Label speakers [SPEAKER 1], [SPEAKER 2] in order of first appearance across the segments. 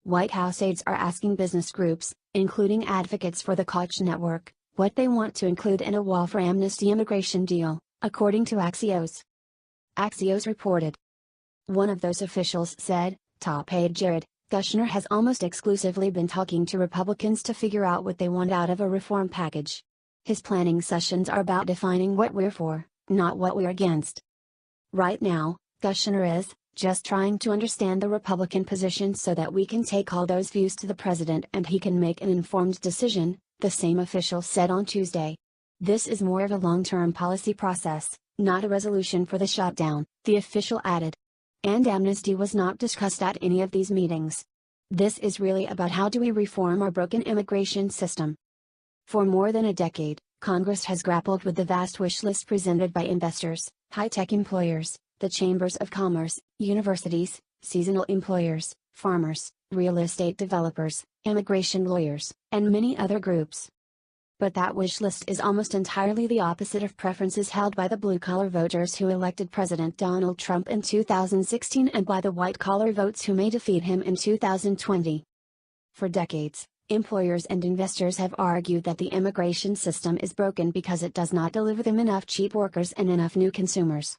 [SPEAKER 1] White House aides are asking business groups, including advocates for the Koch network, what they want to include in a wall for amnesty immigration deal, according to Axios. Axios reported. One of those officials said, top aide Jared Kushner has almost exclusively been talking to Republicans to figure out what they want out of a reform package. His planning sessions are about defining what we're for, not what we're against. Right now, Kushner is just trying to understand the Republican position so that we can take all those views to the president and he can make an informed decision, the same official said on Tuesday. This is more of a long-term policy process, not a resolution for the shutdown, the official added. And amnesty was not discussed at any of these meetings. This is really about how do we reform our broken immigration system. For more than a decade, Congress has grappled with the vast wish list presented by investors, high-tech employers, the chambers of commerce, universities, seasonal employers, farmers, real estate developers, immigration lawyers, and many other groups. But that wish list is almost entirely the opposite of preferences held by the blue-collar voters who elected President Donald Trump in 2016 and by the white-collar votes who may defeat him in 2020. For decades, employers and investors have argued that the immigration system is broken because it does not deliver them enough cheap workers and enough new consumers.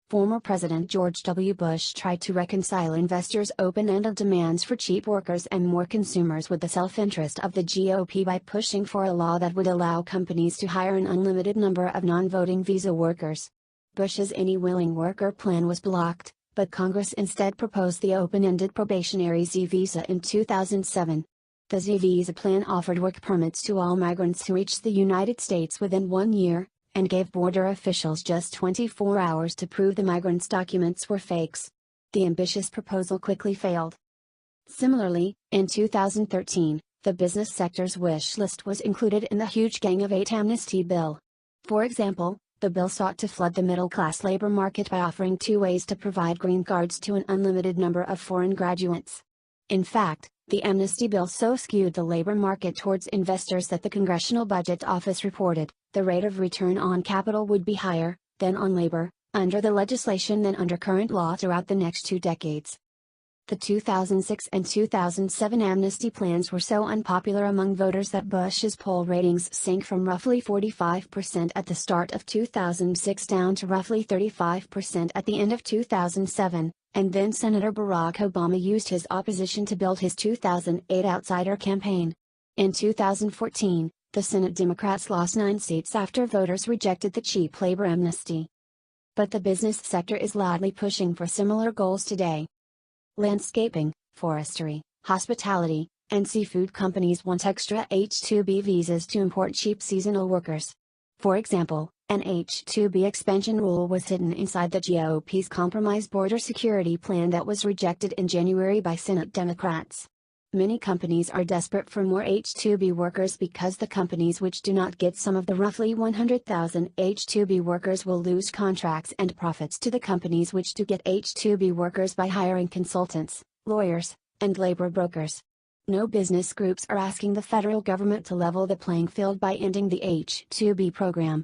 [SPEAKER 1] Former President George W. Bush tried to reconcile investors' open-ended demands for cheap workers and more consumers with the self-interest of the GOP by pushing for a law that would allow companies to hire an unlimited number of non-voting visa workers. Bush's Any Willing Worker plan was blocked, but Congress instead proposed the open-ended probationary Z visa in 2007. The Z visa plan offered work permits to all migrants who reached the United States within 1 year, and gave border officials just 24 hours to prove the migrants' documents were fakes. The ambitious proposal quickly failed. Similarly, in 2013, the business sector's wish list was included in the huge Gang of Eight amnesty bill. For example, the bill sought to flood the middle-class labor market by offering 2 ways to provide green cards to an unlimited number of foreign graduates. In fact, the amnesty bill so skewed the labor market towards investors that the Congressional Budget Office reported, the rate of return on capital would be higher, than on labor, under the legislation than under current law throughout the next 2 decades. The 2006 and 2007 amnesty plans were so unpopular among voters that Bush's poll ratings sank from roughly 45% at the start of 2006 down to roughly 35% at the end of 2007. And then Senator Barack Obama used his opposition to build his 2008 outsider campaign. In 2014, the Senate Democrats lost 9 seats after voters rejected the cheap labor amnesty. But the business sector is loudly pushing for similar goals today. Landscaping, forestry, hospitality, and seafood companies want extra H-2B visas to import cheap seasonal workers. For example, an H-2B expansion rule was hidden inside the GOP's compromise border security plan that was rejected in January by Senate Democrats. Many companies are desperate for more H-2B workers because the companies which do not get some of the roughly 100,000 H-2B workers will lose contracts and profits to the companies which do get H-2B workers by hiring consultants, lawyers, and labor brokers. No business groups are asking the federal government to level the playing field by ending the H-2B program.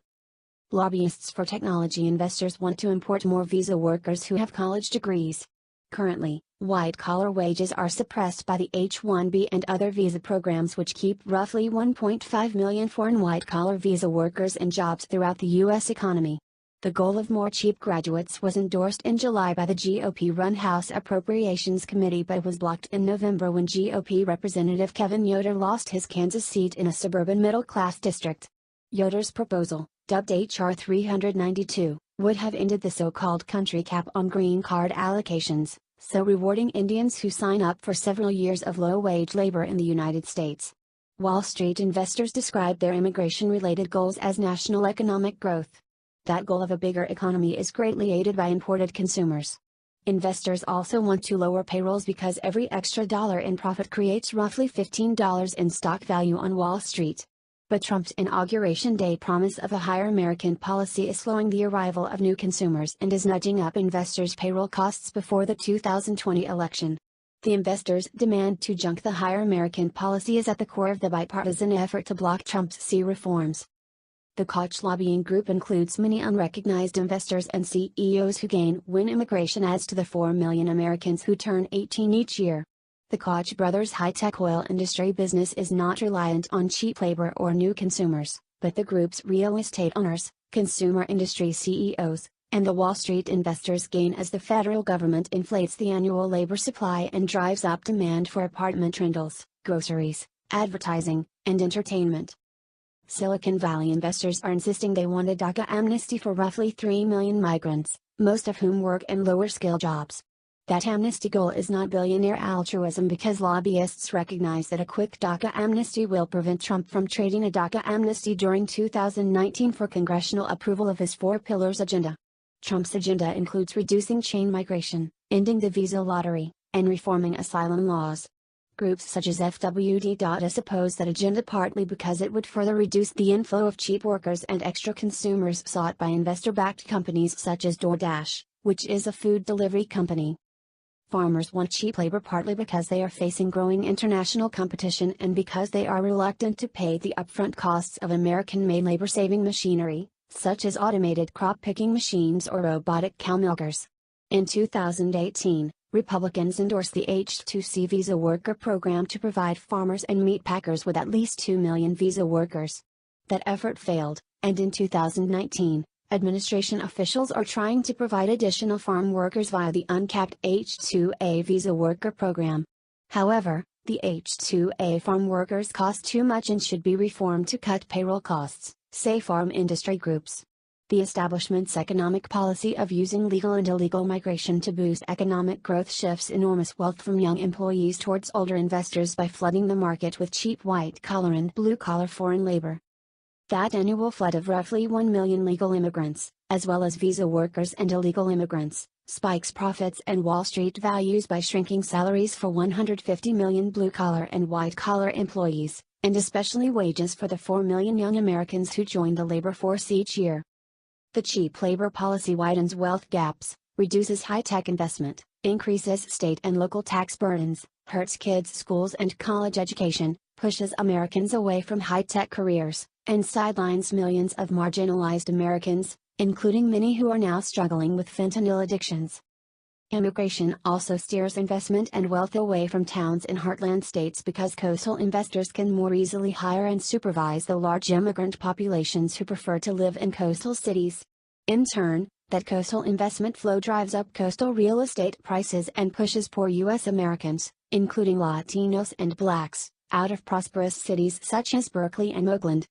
[SPEAKER 1] Lobbyists for technology investors want to import more visa workers who have college degrees. Currently, white-collar wages are suppressed by the H-1B and other visa programs which keep roughly 1.5 million foreign white-collar visa workers in jobs throughout the U.S. economy. The goal of more cheap graduates was endorsed in July by the GOP-run House Appropriations Committee but was blocked in November when GOP Representative Kevin Yoder lost his Kansas seat in a suburban middle-class district. Yoder's proposal, dubbed H.R. 392, would have ended the so-called country cap on green card allocations, so rewarding Indians who sign up for several years of low-wage labor in the United States. Wall Street investors describe their immigration-related goals as national economic growth. That goal of a bigger economy is greatly aided by imported consumers. Investors also want to lower payrolls because every extra dollar in profit creates roughly $15 in stock value on Wall Street. But Trump's Inauguration Day promise of a higher American policy is slowing the arrival of new consumers and is nudging up investors' payroll costs before the 2020 election. The investors' demand to junk the higher American policy is at the core of the bipartisan effort to block Trump's C reforms. The Koch lobbying group includes many unrecognized investors and CEOs who gain when immigration adds to the 4 million Americans who turn 18 each year. The Koch brothers' high-tech oil industry business is not reliant on cheap labor or new consumers, but the group's real estate owners, consumer industry CEOs, and the Wall Street investors gain as the federal government inflates the annual labor supply and drives up demand for apartment rentals, groceries, advertising, and entertainment. Silicon Valley investors are insisting they want a DACA amnesty for roughly 3 million migrants, most of whom work in lower-skill jobs. That amnesty goal is not billionaire altruism because lobbyists recognize that a quick DACA amnesty will prevent Trump from trading a DACA amnesty during 2019 for congressional approval of his 4 pillars agenda. Trump's agenda includes reducing chain migration, ending the visa lottery, and reforming asylum laws. Groups such as FWD.us oppose that agenda partly because it would further reduce the inflow of cheap workers and extra consumers sought by investor-backed companies such as DoorDash, which is a food delivery company. Farmers want cheap labor partly because they are facing growing international competition and because they are reluctant to pay the upfront costs of American-made labor-saving machinery, such as automated crop-picking machines or robotic cow milkers. In 2018, Republicans endorsed the H-2C visa worker program to provide farmers and meat packers with at least 2 million visa workers. That effort failed, and in 2019, administration officials are trying to provide additional farm workers via the uncapped H-2A visa worker program. However, the H-2A farm workers cost too much and should be reformed to cut payroll costs, say farm industry groups. The establishment's economic policy of using legal and illegal migration to boost economic growth shifts enormous wealth from young employees towards older investors by flooding the market with cheap white-collar and blue-collar foreign labor. That annual flood of roughly 1 million legal immigrants, as well as visa workers and illegal immigrants, spikes profits and Wall Street values by shrinking salaries for 150 million blue-collar and white-collar employees, and especially wages for the 4 million young Americans who join the labor force each year. The cheap labor policy widens wealth gaps, reduces high-tech investment, increases state and local tax burdens, hurts kids' schools and college education, pushes Americans away from high-tech careers, and sidelines millions of marginalized Americans, including many who are now struggling with fentanyl addictions. Immigration also steers investment and wealth away from towns in heartland states because coastal investors can more easily hire and supervise the large immigrant populations who prefer to live in coastal cities. In turn, that coastal investment flow drives up coastal real estate prices and pushes poor U.S. Americans, including Latinos and blacks, out of prosperous cities such as Berkeley and Oakland.